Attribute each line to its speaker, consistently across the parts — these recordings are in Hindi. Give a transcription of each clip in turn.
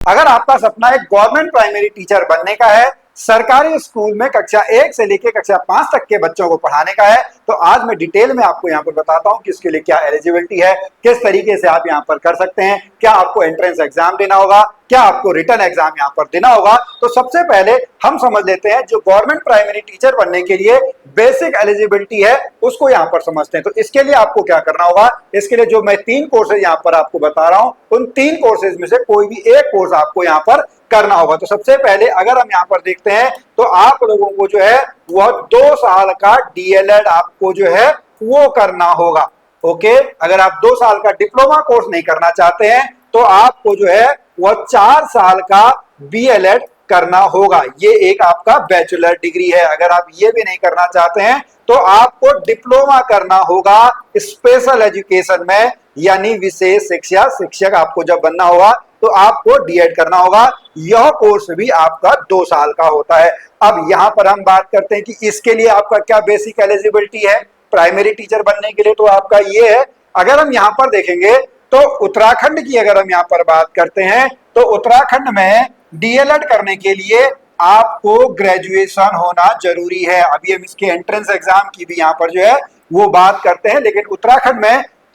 Speaker 1: अगर आपका सपना एक गवर्नमेंट प्राइमरी टीचर बनने का है, सरकारी स्कूल में कक्षा 1 से लेकर कक्षा 5 तक के बच्चों को पढ़ाने का है, तो आज मैं डिटेल में आपको यहाँ पर बताता हूँ कि इसके लिए क्या एलिजिबिलिटी है, किस तरीके से आप यहाँ पर कर सकते हैं, क्या आपको एंट्रेंस एग्जाम देना होगा, क्या आपको रिटर्न एग्जाम यहाँ पर देना होगा। तो सबसे पहले हम समझ लेते हैं जो गवर्नमेंट प्राइमरी टीचर बनने के लिए बेसिक एलिजिबिलिटी है उसको यहाँ पर समझते हैं। तो इसके लिए आपको क्या करना होगा, इसके लिए जो मैं 3 कोर्सेज यहाँ पर आपको बता रहा हूँ उन 3 कोर्सेज में से कोई भी एक कोर्स आपको यहाँ पर करना होगा। तो सबसे पहले अगर हम यहाँ पर देखते हैं तो आप लोगों को जो है वह 2 साल का डीएलएड आपको जो है वो करना होगा। ओके, अगर आप 2 साल का डिप्लोमा कोर्स नहीं करना चाहते हैं तो आपको जो है वह 4 साल का बीएलएड करना होगा। ये एक आपका बैचलर डिग्री है। अगर आप ये भी नहीं करना चाहते हैं तो आपको डिप्लोमा करना होगा स्पेशल एजुकेशन में, यानी विशेष शिक्षा शिक्षक आपको जब बनना होगा तो आपको डीएड करना होगा। यह कोर्स भी आपका 2 साल का होता है। अब यहाँ पर हम बात करते हैं कि इसके लिए आपका क्या बेसिक एलिजिबिलिटी है प्राइमरी टीचर बनने के लिए। तो आपका ये है, अगर हम यहाँ पर देखेंगे तो उत्तराखंड की अगर हम यहाँ पर बात करते हैं तो उत्तराखंड में डीएलएड करने के लिए आपको ग्रेजुएशन होना जरूरी है। अभी हम इसके एंट्रेंस एग्जाम की भी यहाँ पर जो है वो बात करते हैं, लेकिन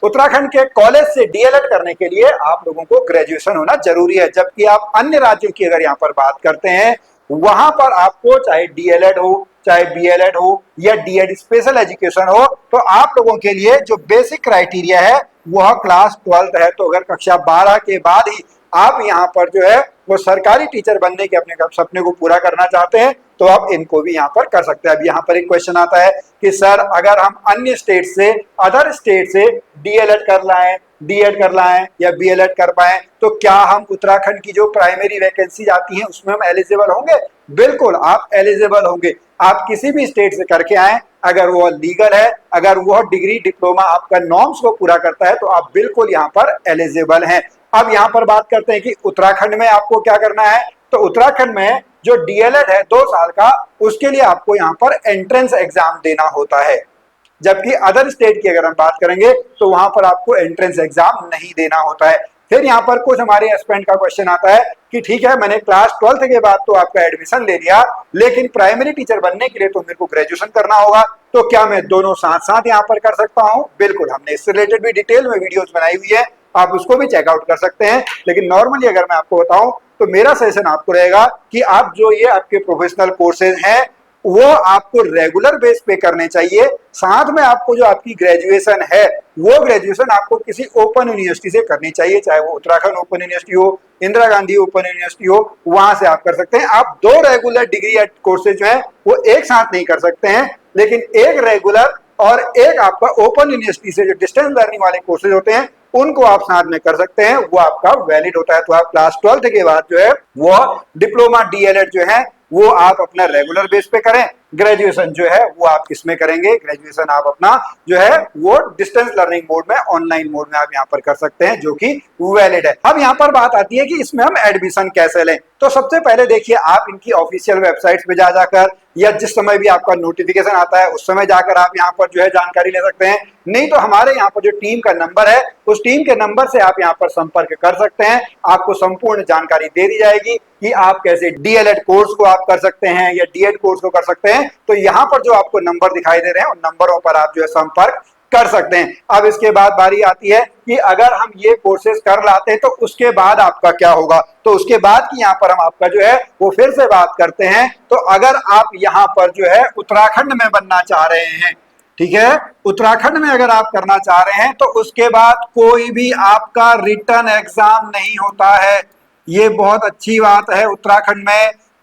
Speaker 1: उत्तराखंड के कॉलेज से डीएलएड करने के लिए आप लोगों को ग्रेजुएशन होना जरूरी है। जबकि आप अन्य राज्यों की अगर यहाँ पर बात करते हैं वहां पर आपको चाहे डीएलएड हो, चाहे बीएलएड हो या डीएड स्पेशल एजुकेशन हो, तो आप लोगों के लिए जो बेसिक क्राइटेरिया है वह क्लास 12 है। तो अगर कक्षा 12 के बाद ही आप यहाँ पर जो है वो सरकारी टीचर बनने के अपने सपने को पूरा करना चाहते हैं तो आप इनको भी यहाँ पर कर सकते हैं। अब यहाँ पर एक क्वेश्चन आता है कि सर अगर हम अन्य स्टेट से, अदर स्टेट से डीएलएड कर लाएं, डीएड कर लाएं या बीएलएड कर पाएं तो क्या हम उत्तराखंड की जो प्राइमरी वैकेंसी आती है उसमें हम एलिजिबल होंगे? बिल्कुल आप एलिजिबल होंगे। आप किसी भी स्टेट से करके आए, अगर वो लीगल है, अगर वह डिग्री डिप्लोमा आपका नॉर्म्स को पूरा करता है तो आप बिल्कुल यहाँ पर एलिजिबल हैं। अब यहाँ पर बात करते हैं कि उत्तराखंड में आपको क्या करना है। तो उत्तराखंड में जो डीएलएड है 2 साल का, उसके लिए आपको यहाँ पर एंट्रेंस एग्जाम देना होता है। जबकि अदर स्टेट की अगर हम बात करेंगे तो वहां पर आपको एंट्रेंस एग्जाम नहीं देना होता है। फिर यहाँ पर कुछ हमारे एस्पिरेंट का क्वेश्चन आता है कि ठीक है, मैंने क्लास 12 के बाद तो आपका एडमिशन ले लिया, लेकिन प्राइमरी टीचर बनने के लिए तो मेरे को ग्रेजुएशन करना होगा, तो क्या मैं दोनों साथ साथ यहाँ पर कर सकता हूँ? बिल्कुल, हमने इससे रिलेटेड भी डिटेल में वीडियोस बनाई हुई है, आप उसको भी चेकआउट कर सकते हैं। लेकिन नॉर्मली अगर मैं आपको बताऊं तो मेरा सजेशन आपको रहेगा कि आप जो ये आपके प्रोफेशनल कोर्सेज हैं वो आपको रेगुलर बेस पे करने चाहिए। साथ में आपको जो आपकी ग्रेजुएशन है वो ग्रेजुएशन आपको किसी ओपन यूनिवर्सिटी से करनी चाहिए, चाहे वो उत्तराखंड ओपन यूनिवर्सिटी हो, इंदिरा गांधी ओपन यूनिवर्सिटी हो, वहां से आप कर सकते हैं। आप 2 रेगुलर डिग्री कोर्सेज जो है वो एक साथ नहीं कर सकते हैं, लेकिन एक रेगुलर और एक आपका ओपन यूनिवर्सिटी से जो डिस्टेंस लर्निंग वाले कोर्सेज होते हैं उनको आप साथ में कर सकते हैं, वो आपका वैलिड होता है। तो आप क्लास 12 के बाद जो है वो डिप्लोमा डीएलएड जो है वो आप अपना रेगुलर बेस पे करें, ग्रेजुएशन जो है वो आप किसमें करेंगे? ग्रेजुएशन आप अपना जो है वो डिस्टेंस लर्निंग मोड में, ऑनलाइन मोड में आप यहाँ पर कर सकते हैं, जो कि वैलिड है। अब यहाँ पर बात आती है कि इसमें हम एडमिशन कैसे लें। तो सबसे पहले देखिए, आप इनकी ऑफिशियल वेबसाइट्स पे जाकर या जिस समय भी आपका नोटिफिकेशन आता है उस समय जाकर आप यहाँ पर जो है जानकारी ले सकते हैं। नहीं तो हमारे यहाँ पर जो टीम का नंबर है उस टीम के नंबर से आप यहाँ पर संपर्क कर सकते हैं। आपको संपूर्ण जानकारी दे दी जाएगी कि आप कैसे डीएलएड कोर्स को आप कर सकते हैं या डीएड कोर्स को कर सकते हैं। तो यहाँ पर जो आपको नंबर दिखाई दे रहे हैं उन नंबरों पर आप जो है संपर्क कर सकते हैं। अब इसके बाद बारी आती है कि अगर हम ये कोर्सेज कर लाते हैं तो उसके बाद आपका क्या होगा। तो उसके बाद की यहाँ पर हम आपका जो है वो फिर से बात करते हैं। तो अगर आप यहाँ पर जो है उत्तराखंड में बनना चाह रहे हैं, ठीक है, उत्तराखंड में अगर आप करना चाह रहे हैं तो उसके बाद कोई भी आपका रिटर्न एग्जाम नहीं होता है। ये बहुत अच्छी बात है।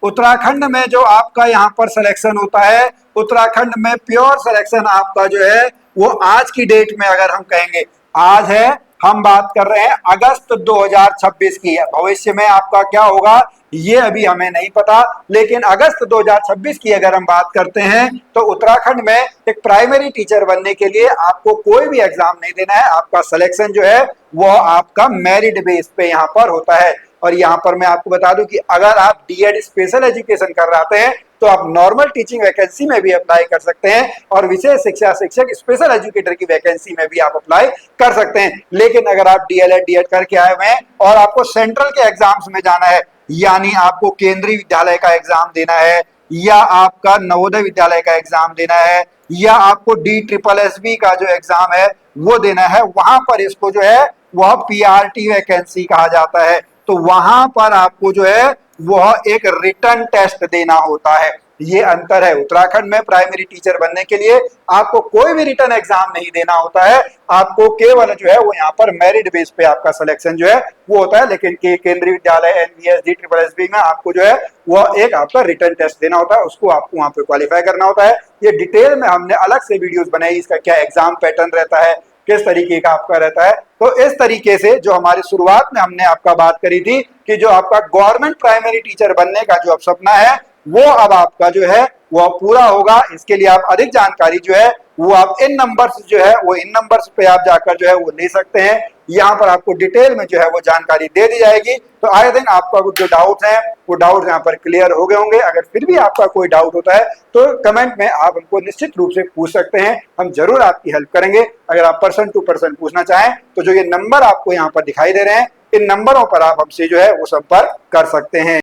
Speaker 1: उत्तराखंड में जो आपका यहाँ पर सिलेक्शन होता है, उत्तराखंड में प्योर सिलेक्शन आपका जो है वो आज की डेट में अगर हम कहेंगे, आज है, हम बात कर रहे हैं अगस्त 2026 की है। भविष्य में आपका क्या होगा ये अभी हमें नहीं पता, लेकिन अगस्त 2026 की अगर हम बात करते हैं तो उत्तराखंड में एक प्राइमरी टीचर बनने के लिए आपको कोई भी एग्जाम नहीं देना है। आपका सिलेक्शन जो है वो आपका मेरिट बेस पे यहाँ पर होता है। और यहाँ पर मैं आपको बता दूं कि अगर आप डीएड स्पेशल एजुकेशन कर रहे हैं तो आप नॉर्मल टीचिंग वैकेंसी में भी अप्लाई कर सकते हैं और विशेष शिक्षा शिक्षक स्पेशल एजुकेटर की वैकेंसी में भी आप अप्लाई कर सकते हैं। लेकिन अगर आप डीएलएड डीएड करके आए हुए हैं और आपको सेंट्रल के एग्जाम्स में जाना है, यानी आपको केंद्रीय विद्यालय का एग्जाम देना है, या आपका नवोदय विद्यालय का एग्जाम देना है, या आपको DSSB का जो एग्जाम है वो देना है, वहां पर इसको जो है वह पीआरटी वैकेंसी कहा जाता है। तो वहां पर आपको जो है वह एक रिटर्न टेस्ट देना होता है। ये अंतर है। उत्तराखंड में प्राइमरी टीचर बनने के लिए आपको कोई भी रिटर्न एग्जाम नहीं देना होता है, आपको केवल जो है वो यहाँ पर मेरिट बेस पे आपका सिलेक्शन जो है वो होता है। लेकिन केंद्रीय विद्यालय एनवीएस DSSB में आपको जो है वह एक आपका रिटर्न टेस्ट देना होता है, उसको आपको वहां पे क्वालिफाई करना होता है। ये डिटेल में हमने अलग से वीडियोस बनाई, इसका क्या एग्जाम पैटर्न रहता है, किस तरीके का आपका रहता है। तो इस तरीके से जो हमारी शुरुआत में हमने आपका बात करी थी कि जो आपका गवर्नमेंट प्राइमरी टीचर बनने का जो अब सपना है वो अब आपका जो है वह पूरा होगा। इसके लिए आप अधिक जानकारी जो है वो आप इन नंबर्स जो है वो इन नंबर्स पे आप जाकर जो है वो ले सकते हैं। यहाँ पर आपको डिटेल में जो है वो जानकारी दे दी जाएगी। तो आए दिन आपका जो डाउट है वो डाउट यहाँ पर क्लियर हो गए होंगे। अगर फिर भी आपका कोई डाउट होता है तो कमेंट में आप हमको निश्चित रूप से पूछ सकते हैं, हम जरूर आपकी हेल्प करेंगे। अगर आप पर्सन टू पर्सन पूछना चाहें तो जो ये नंबर आपको यहाँ पर दिखाई दे रहे हैं, इन नंबरों पर आप हमसे जो है वो संपर्क कर सकते हैं।